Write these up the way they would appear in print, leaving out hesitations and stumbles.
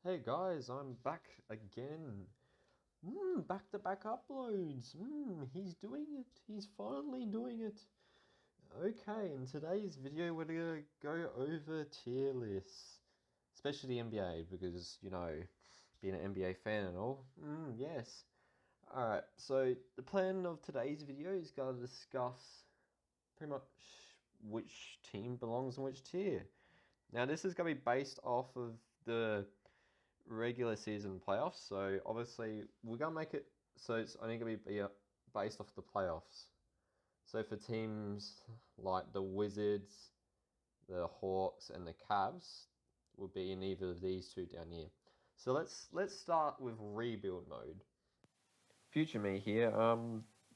Hey guys, I'm back again. Back-to-back uploads. He's doing it. He's finally doing it. Okay, in today's video, we're gonna go over tier lists, especially the NBA, because being an NBA fan and all. Yes. All right. So the plan of today's video is gonna discuss pretty much which team belongs in which tier. Now, this is gonna be based off of the regular season playoffs. So obviously we're gonna make it so it's only gonna be based off the playoffs. So for teams like the Wizards, the Hawks, and the Cavs, will be in either of these two down here. So let's start with rebuild mode. Future me here.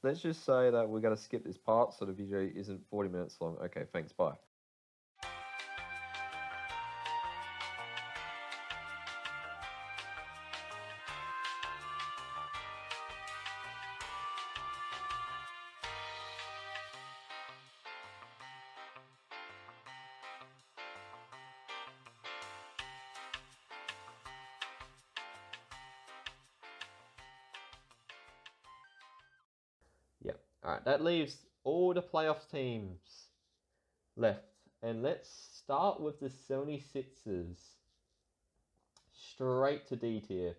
Let's just say that we're gonna skip this part so the video isn't 40 minutes long. Okay, thanks. Bye. Yep. All right. That leaves all the playoff teams left. And let's start with the 76ers. Straight to D tier.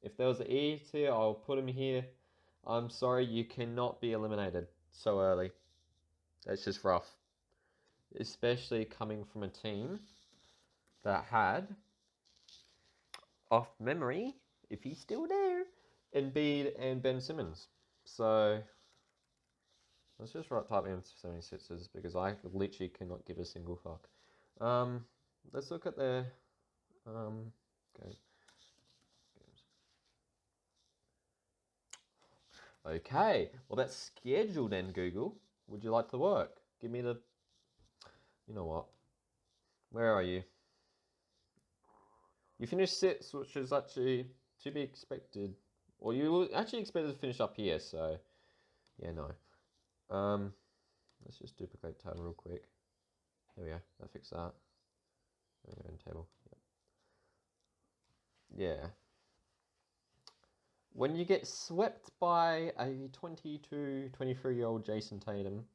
If there was an E tier, I'll put him here. I'm sorry, you cannot be eliminated so early. That's just rough. Especially coming from a team that had, off memory, if he's still there, Embiid and Ben Simmons. So let's just type in 76ers because I literally cannot give a single fuck. Let's look at their games. Okay, well that's scheduled then, Google. Would you like to work? Give me the... You know what? Where are you? You finished sixth, which is actually to be expected. Or you were actually expected to finish up here, so... Yeah, no. Let's just duplicate tab real quick. There we go. That fixed that. There we go in table. Yep. Yeah. When you get swept by a 22, 23-year-old Jason Tatum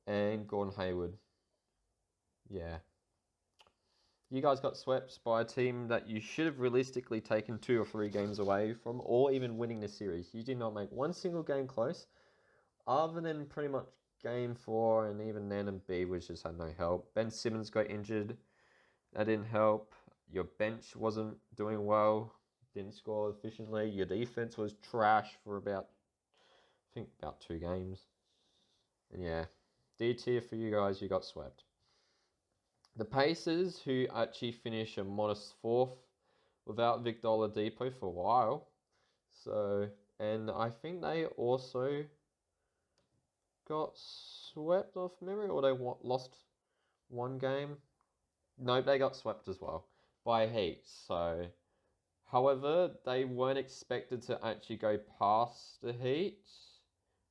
and Gordon Hayward, yeah. You guys got swept by a team that you should have realistically taken 2 or 3 games away from, or even winning the series. You did not make one single game close, other than pretty much game 4, and even then Embiid was just had no help. Ben Simmons got injured. That didn't help. Your bench wasn't doing well. Didn't score efficiently. Your defense was trash for about 2 games. And yeah, D tier for you guys, you got swept. The Pacers, who actually finished a modest 4th without Victor Oladipo for a while. So, and I think they also got swept off memory, or they lost one game. Nope, they got swept as well by Heat. So, however, they weren't expected to actually go past the Heat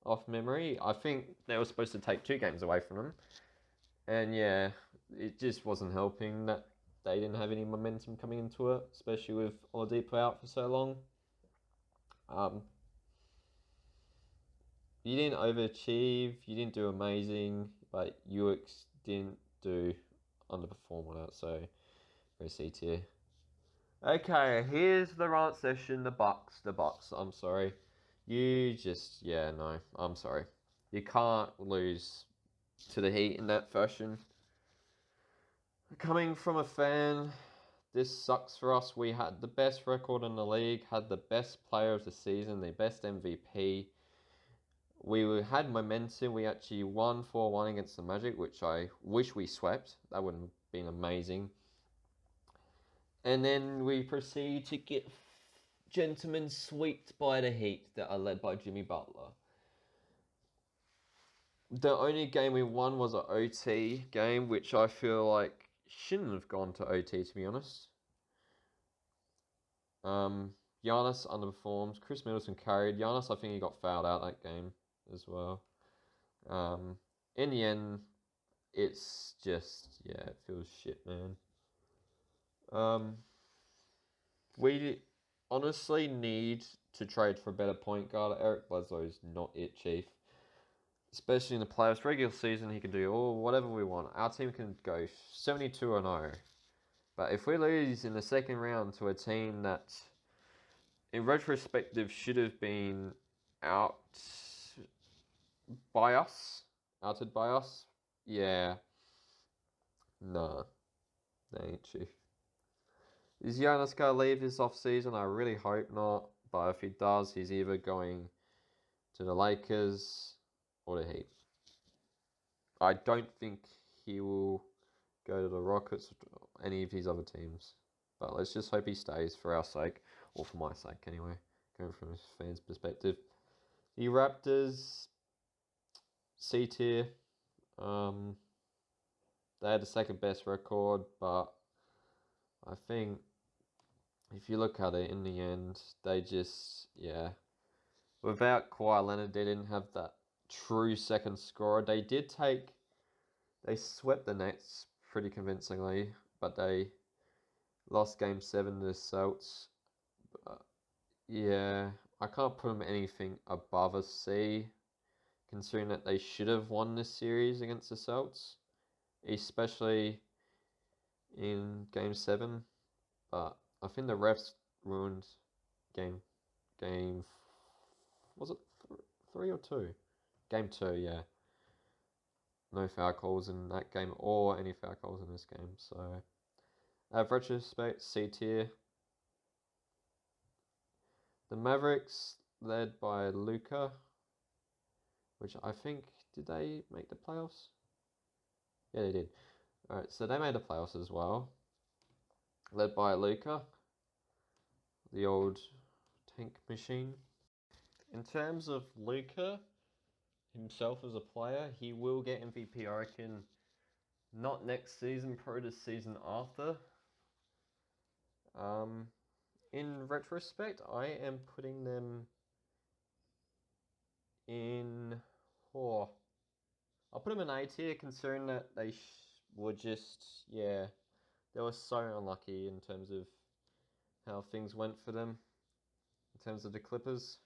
off memory. I think they were supposed to take 2 games away from them. And yeah, it just wasn't helping that they didn't have any momentum coming into it, especially with Oladipo out for so long. You didn't overachieve, you didn't do amazing, but you didn't underperform on it, so very C tier. Okay, here's the rant session, the Bucks, I'm sorry. No, I'm sorry. You can't lose to the Heat in that fashion. Coming from a fan, this sucks for us. We had the best record in the league, had the best player of the season, the best MVP. We had momentum. We actually won 4-1 against the Magic, which I wish we swept. That would have been amazing. And then we proceed to get gentlemen swept by the Heat that are led by Jimmy Butler. The only game we won was an OT game, which I feel like shouldn't have gone to OT, to be honest. Giannis underperformed. Chris Middleton carried. Giannis, I think he got fouled out that game as well. In the end, it's just, yeah, it feels shit, man. We honestly need to trade for a better point guard. Eric Bledsow's not it, Chief. Especially in the playoffs. Regular season, he can do whatever we want. Our team can go 72-0. But if we lose in the second round to a team that, in retrospective, should have been outed by us, yeah, nah, that ain't Chief. Is Jonas going to leave this offseason? I really hope not. But if he does, he's either going to the Lakers or the Heat. I don't think he will go to the Rockets or any of his other teams. But let's just hope he stays for our sake, or for my sake anyway, going from a fan's perspective. The Raptors, C tier. They had the second best record, but I think if you look at it in the end, they just, without Kawhi Leonard, they didn't have that true second scorer. They swept the Nets pretty convincingly, but they lost Game 7 to the Celtics. I can't put them anything above a C, considering that they should have won this series against the Celtics, especially in Game 7. But I think the refs ruined game. Was it 3 or 2? Game 2, yeah. No foul calls in that game or any foul calls in this game. So, retrospect, C tier. The Mavericks, led by Luka, which I think, did they make the playoffs? Yeah, they did. Alright, so they made the playoffs as well. Led by Luka, the old tank machine. In terms of Luka himself as a player, he will get MVP, I reckon, not next season, probably the season after. In retrospect, I am putting them in... I'll put them in A tier, considering that they were just, they were so unlucky in terms of how things went for them, in terms of the Clippers.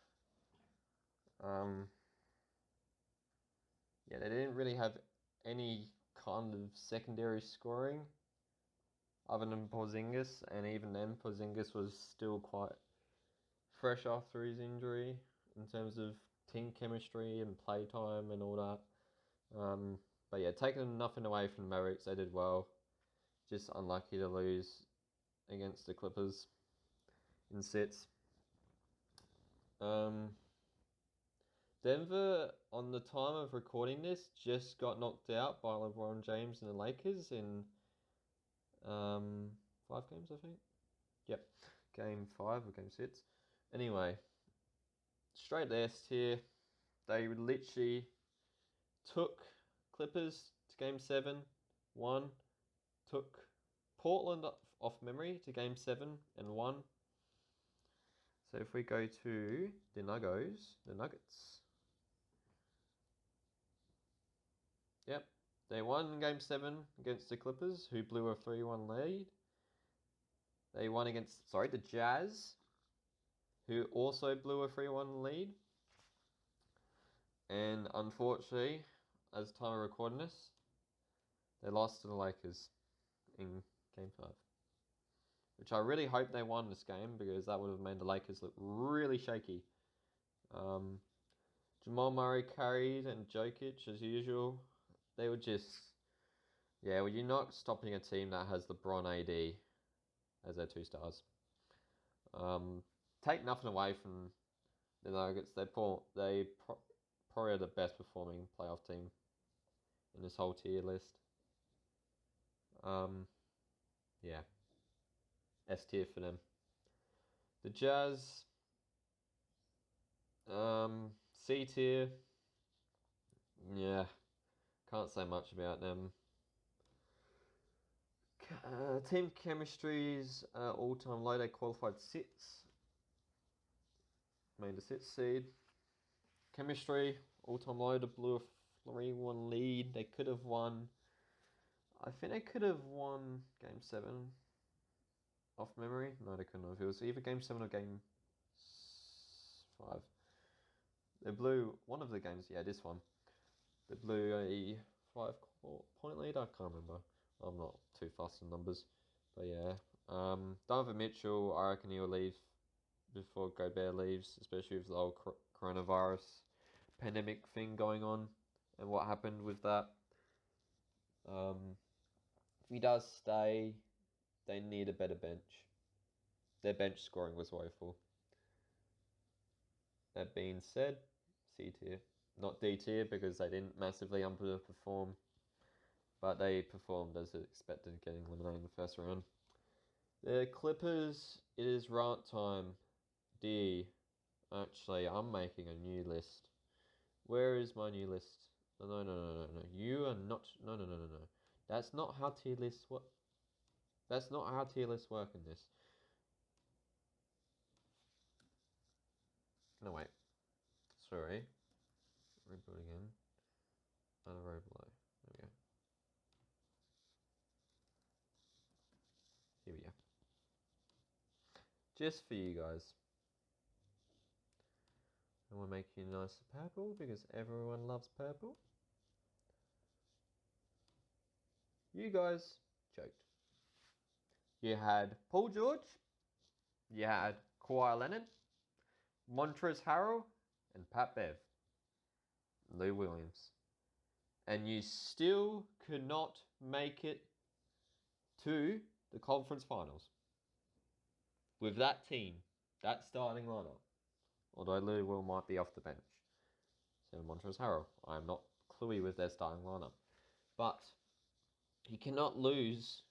They didn't really have any kind of secondary scoring other than Porzingis, and even then Porzingis was still quite fresh after his injury in terms of team chemistry and playtime and all that. But yeah, taking nothing away from the Mavericks, they did well. Just unlucky to lose against the Clippers in sets. Denver, on the time of recording this, just got knocked out by LeBron James and the Lakers in 5 games, I think. Yep, Game 5 or Game 6. Anyway, straight to S tier. They literally took Clippers to Game 7, won. Took Portland off memory to Game 7 and won. So if we go to the Nuggets. Yep, they won Game 7 against the Clippers, who blew a 3-1 lead. They won against, the Jazz, who also blew a 3-1 lead. And unfortunately, as the time of recording this, they lost to the Lakers in Game 5. Which I really hope they won this game, because that would have made the Lakers look really shaky. Jamal Murray carried, and Jokic, as usual, they were just... well, you're not stopping a team that has LeBron AD as their 2 stars. Take nothing away from the Nuggets. They probably are the best performing playoff team in this whole tier list. S tier for them. The Jazz, C tier. Can't say much about them. Team chemistry's all-time low. They qualified 6. Made the 6th seed. Chemistry, all-time low. They blew a 3-1 lead. They could have won. I think they could have won Game 7. off memory. No, they couldn't have. It was either game 7 or game 5. They blew one of the games. Yeah, this one. They blew a 5-point lead. I can't remember. I'm not too fast on numbers, but yeah. Donovan Mitchell, I reckon he'll leave before Gobert leaves, especially with the whole coronavirus pandemic thing going on and what happened with that. If he does stay, they need a better bench. Their bench scoring was woeful. That being said, C tier. Not D tier because they didn't massively underperform, but they performed as expected, getting eliminated in the first round. The Clippers, it is rant time. D. Actually, I'm making a new list. Where is my new list? No. You are not. No. That's not how tier lists work. That's not how tier lists work in this. No, wait. Sorry. Reboot again. Another row below. There we go. Here we go. Just for you guys. And we're making a nice purple because everyone loves purple. You guys joked. You had Paul George. You had Kawhi Leonard, Montrezl Harrell, and Pat Bev. Lou Williams. And you still could not make it to the conference finals. With that team, that starting lineup. Although Lou Will might be off the bench. So Montrezl Harrell. I am not cluey with their starting lineup. But you cannot lose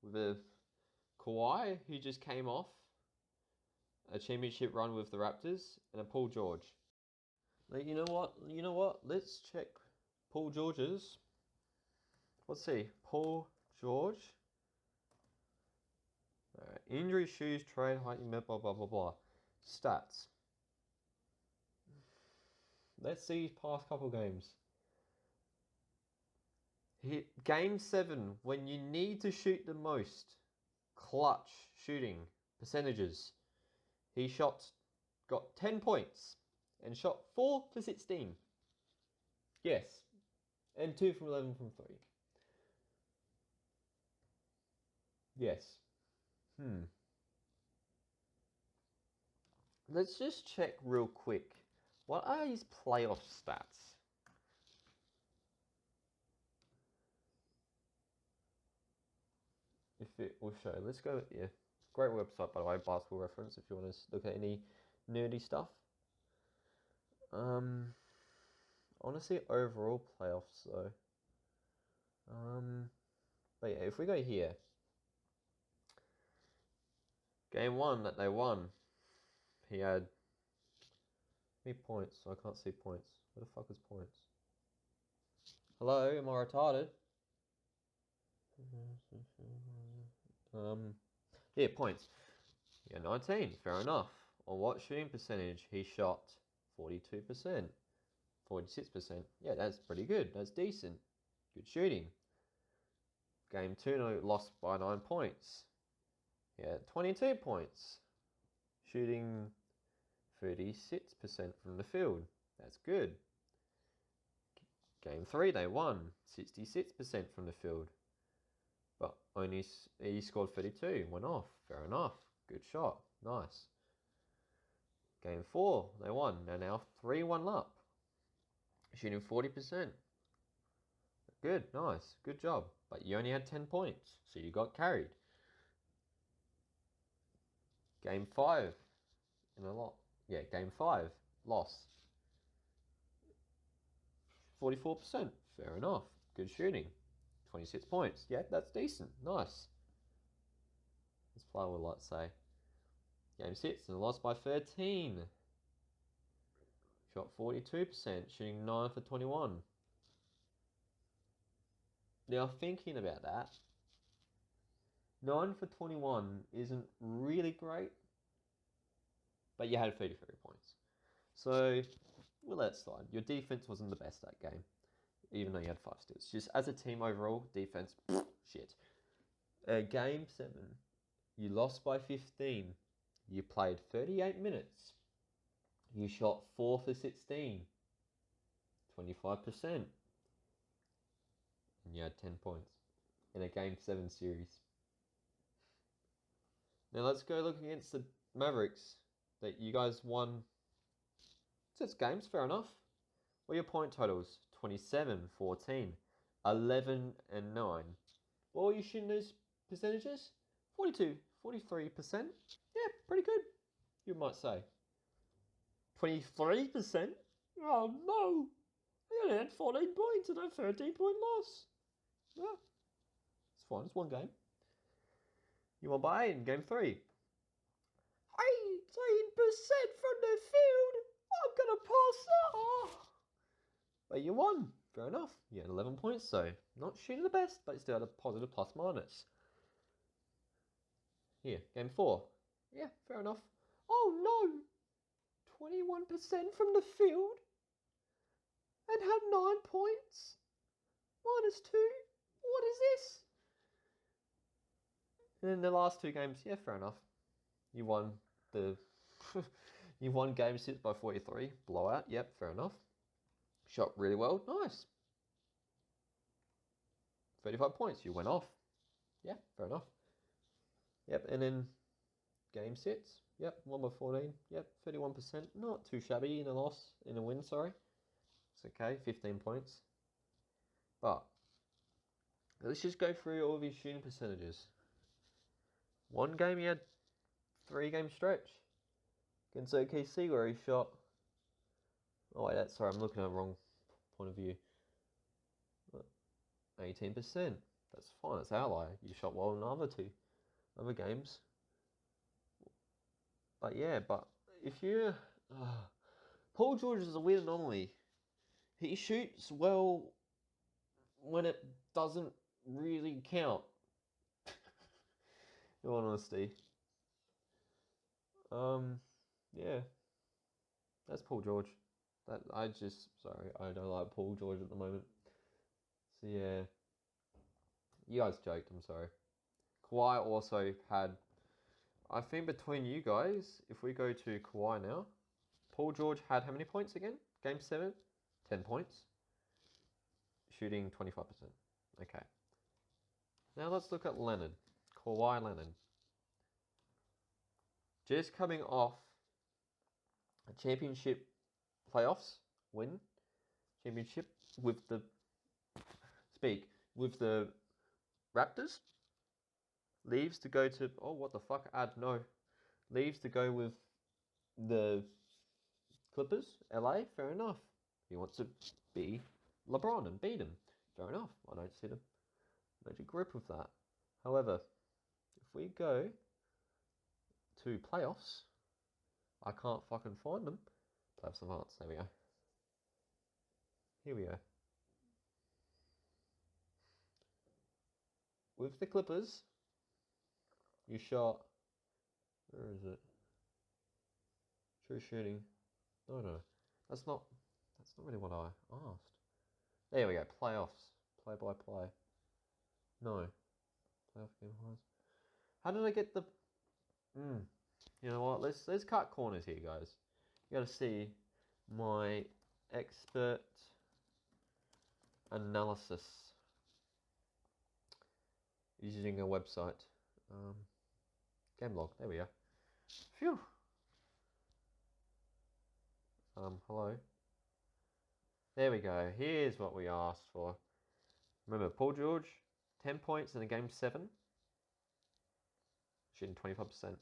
with Kawhi, who just came off a championship run with the Raptors, and a Paul George. Like, you know what? Let's check Paul George's. Let's see. Paul George. Injury, shoes, trade, height, blah, blah, blah, blah. Stats. Let's see his past couple games. Game 7, when you need to shoot the most, clutch shooting percentages. He got 10 points and shot 4 for 16. Yes. And 2 from 11 from 3. Yes. Let's just check real quick. What are his playoff stats? If it will show. Let's go, yeah. Great website, by the way, Basketball Reference, if you want to look at any nerdy stuff. Honestly, overall playoffs, though. But yeah, if we go here. Game 1 that they won. He had... How many points? I can't see points. Where the fuck is points? Hello, am I retarded? Yeah, points. Yeah, 19, fair enough. On what shooting percentage? He shot 42%. 46%. Yeah, that's pretty good. That's decent. Good shooting. Game 2, no, lost by 9 points. Yeah, 22 points. Shooting 36% from the field. That's good. Game 3, they won. 66% from the field. But only he scored 32. Went off. Fair enough. Good shot. Nice. Game 4, they won. They're now 3-1 up. Shooting 40%. Good. Nice. Good job. But you only had 10 points. So you got carried. Game 5. Game 5. Loss. 44%. Fair enough. Good shooting. 26 points. Yeah, that's decent. Nice. As Fly would like to say. Game 6 and lost by 13. Shot 42%, shooting 9 for 21. Now, thinking about that, 9 for 21 isn't really great, but you had 33 points. So, we'll let it slide. Your defense wasn't the best that game, even though you had 5 steals. Just as a team overall, defense, shit. Game 7, You lost by 15. You played 38 minutes. You shot 4 for 16. 25%. And you had 10 points in a Game 7 series. Now let's go look against the Mavericks that you guys won 6 games, fair enough. What are your point totals? 27, 14, 11, and 9. What were you shooting those percentages? 42, 43%. Yeah, pretty good, you might say. 23%? Oh no! I only had 14 points and a 13-point loss. Yeah, it's fine, it's one game. You won by 8 in game 3. 18% from the field! I'm gonna pass that! But you won, fair enough. You had 11 points, so not shooting the best, but you still had a positive plus minus. Here, game 4. Yeah, fair enough. Oh no! 21% from the field and had 9 points. -2. What is this? And in the last 2 games, yeah, fair enough. You won the you won game 6 by 43. Blowout, yep, fair enough. Shot really well, nice. 35 points, you went off. Yeah, fair enough. Yep, and then game 6, yep, 1 by 14, yep, 31%. Not too shabby in a win, sorry. It's okay, 15 points. But let's just go through all of his shooting percentages. One game he had 3-game stretch against OKC where he shot. Oh wait, sorry, I'm looking at the wrong point of view. 18%. That's fine. That's outlier. You shot well in other games. But yeah, if you Paul George is a weird anomaly. He shoots well when it doesn't really count. In all honesty. Yeah. That's Paul George. I don't like Paul George at the moment. So yeah. You guys joked, I'm sorry. Kawhi also had, I think between you guys, if we go to Kawhi now, Paul George had how many points again? Game 7? 10 points. Shooting 25%. Okay. Now let's look at Leonard. Kawhi Leonard. Just coming off a championship playoffs win. Championship with the Raptors. Leaves to go to, oh what the fuck, leaves to go with the Clippers, LA, fair enough. He wants to be LeBron and beat him. Fair enough. I don't see the major grip with that. However, if we go to playoffs, I can't fucking find them. Playoffs advance, there we go. Here we go. With the Clippers, you shot, where is it? True shooting. No. That's not really what I asked. There we go, playoffs. Play by play. No. Playoff game highs. How did I get the You know what? Let's cut corners here, guys. You gotta see my expert analysis using a website. Game log, there we go. Phew. Hello. There we go. Here's what we asked for. Remember, Paul George, 10 points in the game 7. Shooting 25%.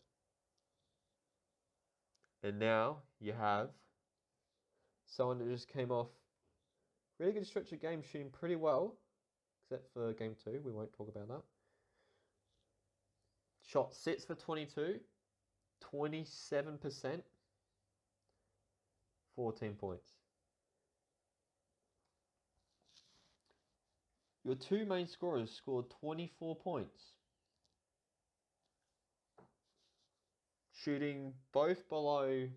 And now you have someone that just came off really good stretch of games shooting pretty well. Except for game 2, we won't talk about that. Shot 6 for 22. 27%. 14 points. Your 2 main scorers scored 24 points. Shooting both below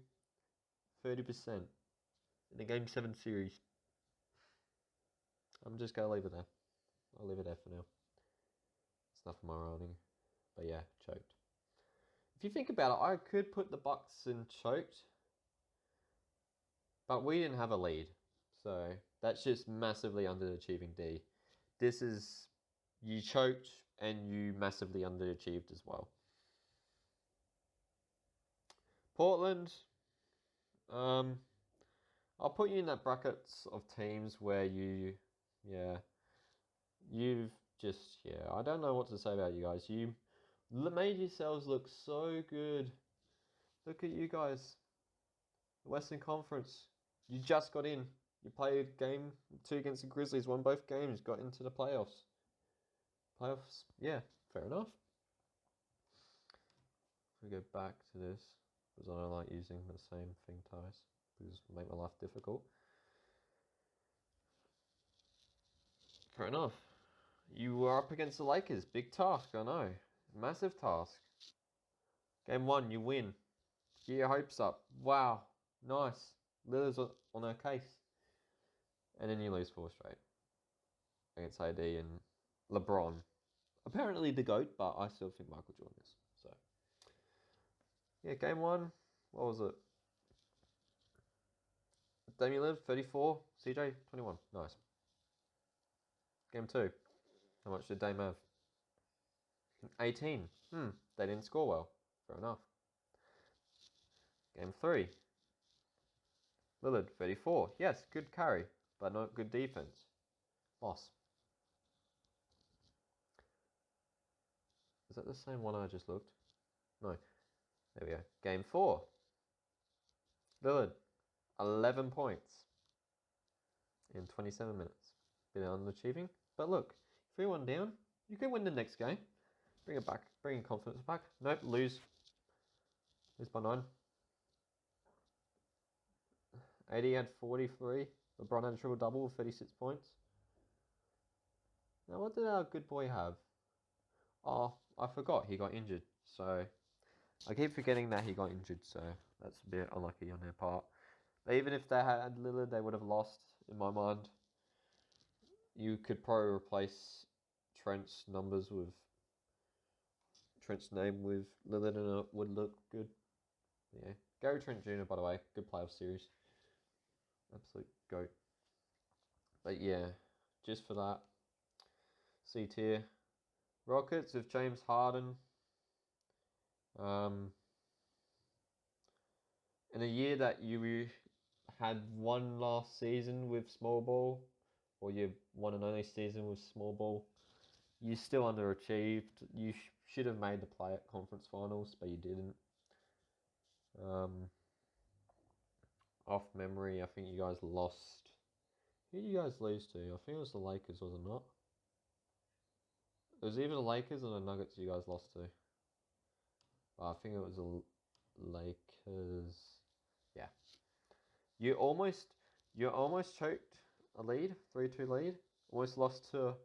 30% in the Game 7 series. I'm just going to leave it there. I'll leave it there for now. It's enough of my running. But yeah, choked. if you think about it, I could put the Bucks in choked, but we didn't have a lead. So that's just massively underachieving D. This is, you choked and you massively underachieved as well. Portland, I'll put you in that brackets of teams where you've just, I don't know what to say about you guys. You made yourselves look so good. Look at you guys. The Western Conference. You just got in. You played game 2 against the Grizzlies, won both games, got into the playoffs. Yeah, fair enough. If we go back to this, because I don't like using the same thing twice, because it make my life difficult. Fair enough. You were up against the Lakers. Big task, I know. Massive task. Game 1, you win. Get your hopes up. Wow. Nice. Lillard's on her case. And then you lose 4 straight. Against AD and LeBron. Apparently the GOAT, but I still think Michael Jordan is. So, yeah, game 1. What was it? Damian Lillard, 34. CJ, 21. Nice. Game 2. How much did Dame have? 18. They didn't score well. Fair enough. Game 3. Lillard, 34. Yes, good carry, but not good defense. Loss. Is that the same one I just looked? No. There we go. Game 4. Lillard, 11 points in 27 minutes. Bit underachieving, but look, 3-1 down, you can win the next game. Bring it back, bring confidence back. Nope, lose. Lose by 9. AD had 43. LeBron had a triple-double with 36 points. Now, what did our good boy have? Oh, I forgot he got injured. So, I keep forgetting that he got injured. So, that's a bit unlucky on their part. But even if they had Lillard, they would have lost, in my mind. You could probably replace Trent's numbers with Trent's name with Lillard and it would look good. Yeah. Gary Trent Jr., by the way, good playoff series. Absolute GOAT. But yeah, just for that. C tier. Rockets with James Harden. In a year that you had one last season with small ball, or your one and only season with small ball, you still underachieved. You should have made the play at conference finals, but you didn't. Off memory, I think you guys lost. Who did you guys lose to? I think it was the Lakers, was it not? It was either the Lakers or the Nuggets you guys lost to. But I think it was the Lakers. Yeah. You almost choked a lead, 3-2 lead. Almost lost to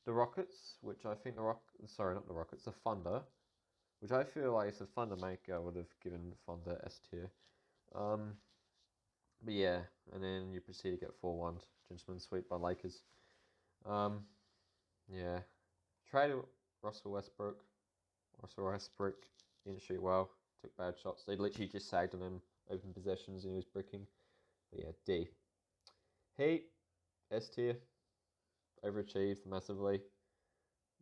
the Rockets, which I think the Thunder, which I feel like if the Thunder maker would have given Thunder S tier. But yeah, and then you proceed to get 4-1 gentleman sweep by Lakers. Yeah. Traded Russell Westbrook. Russell Westbrook didn't shoot well, took bad shots. They literally just sagged on him, open possessions, and he was bricking. But yeah, D. Heat, S tier. Overachieved massively,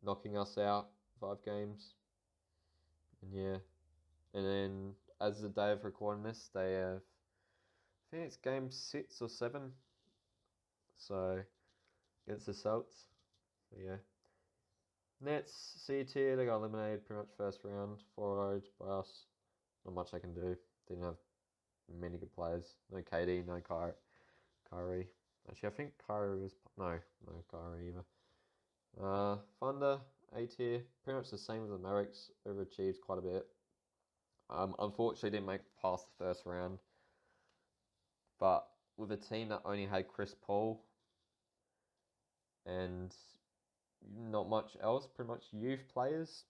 knocking us out 5 games. And yeah, and then as the day of recording this, they have, I think it's game 6 or 7. So against the Celtics. So yeah. Nets, C tier, they got eliminated pretty much first round, 4-0 by us. Not much they can do. Didn't have many good players. No KD, no Kyrie. Actually, I think Kyrie was... No Kyrie either. Thunder, A tier. Pretty much the same as the Mavericks. Overachieved quite a bit. Unfortunately, didn't make past the first round. But with a team that only had Chris Paul and not much else, pretty much youth players,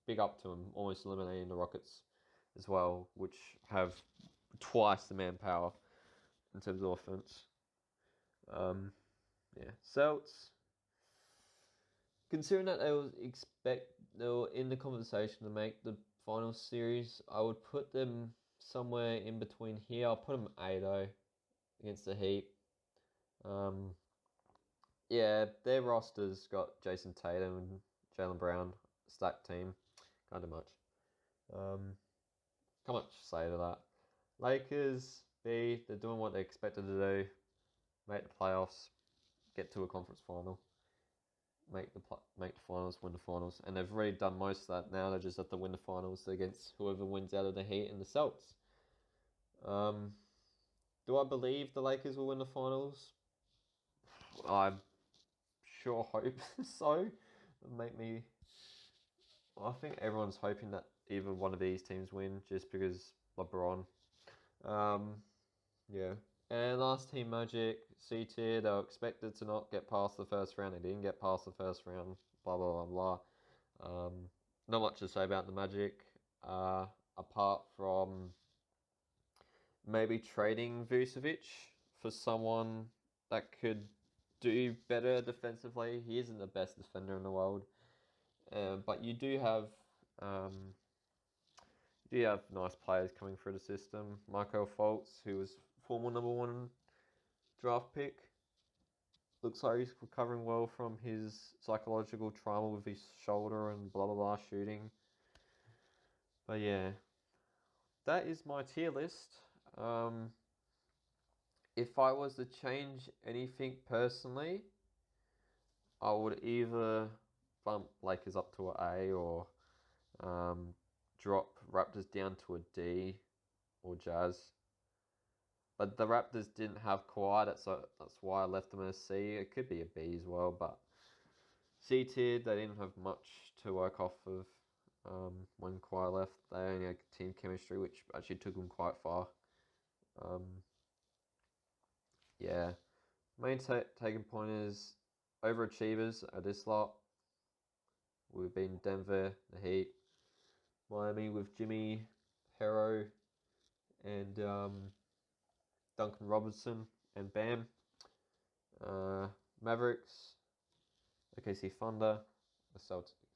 big up to them, almost eliminating the Rockets as well, which have twice the manpower in terms of offense. Yeah, Celtics. Considering that they were in the conversation to make the finals series, I would put them somewhere in between here. I'll put them 8-0 against the Heat. Yeah, their roster's got Jason Tatum and Jaylen Brown, stacked team. Can't do much. Can't much to say to that. Lakers, they're doing what they expected to do. Make the playoffs, get to a conference final, make the finals, win the finals, and they've already done most of that. Now they just have to win the finals against whoever wins out of the Heat and the Celtics. Do I believe the Lakers will win the finals? I sure hope so. I think everyone's hoping that either one of these teams win, just because LeBron. Yeah. And last team, Magic, C tier. They were expected to not get past the first round. They didn't get past the first round. Blah blah blah blah. Not much to say about the Magic, apart from maybe trading Vucevic for someone that could do better defensively. He isn't the best defender in the world, but you do have nice players coming through the system. Markel Fultz, who was former #1 draft pick, looks like he's recovering well from his psychological trauma with his shoulder and blah blah blah shooting. But yeah, that is my tier list. If I was to change anything personally, I would either bump Lakers up to an A or drop Raptors down to a D or Jazz. But the Raptors didn't have Kawhi, that's why I left them as C. It could be a B as well, but C tier, they didn't have much to work off of when Kawhi left. They only had team chemistry, which actually took them quite far. Yeah. Main taking point is overachievers at this lot. We've been Denver, the Heat, Miami with Jimmy, Hero, and Duncan Robinson and Bam. Mavericks, OKC Thunder, the Celtics.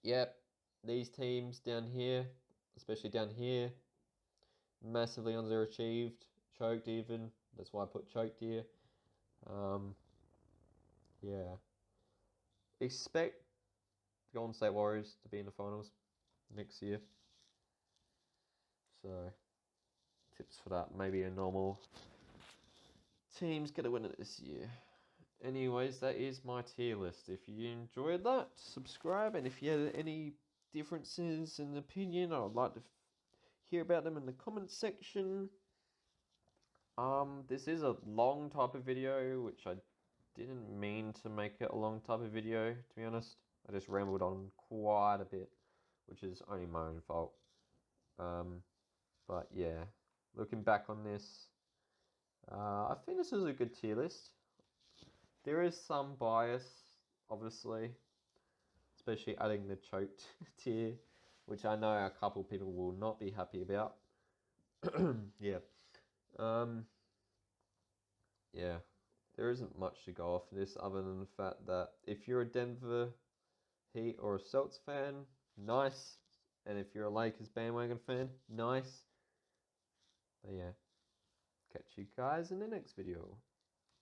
Yep, these teams down here, especially down here, massively underachieved, choked even. That's why I put choked here. Yeah. Expect the Golden State Warriors to be in the finals next year. So, tips for that. Maybe a normal team's going to win it this year. Anyways, that is my tier list. If you enjoyed that, subscribe. And if you had any differences in opinion, I would like to hear about them in the comments section. This is a long type of video, which I didn't mean to make it a long type of video, to be honest. I just rambled on quite a bit, which is only my own fault. But yeah, looking back on this, I think this is a good tier list. There is some bias, obviously, especially adding the choked tier, which I know a couple people will not be happy about. Yeah. Yeah. There isn't much to go off this other than the fact that if you're a Denver Heat or a Celtics fan, nice. And if you're a Lakers bandwagon fan, nice. But yeah, catch you guys in the next video.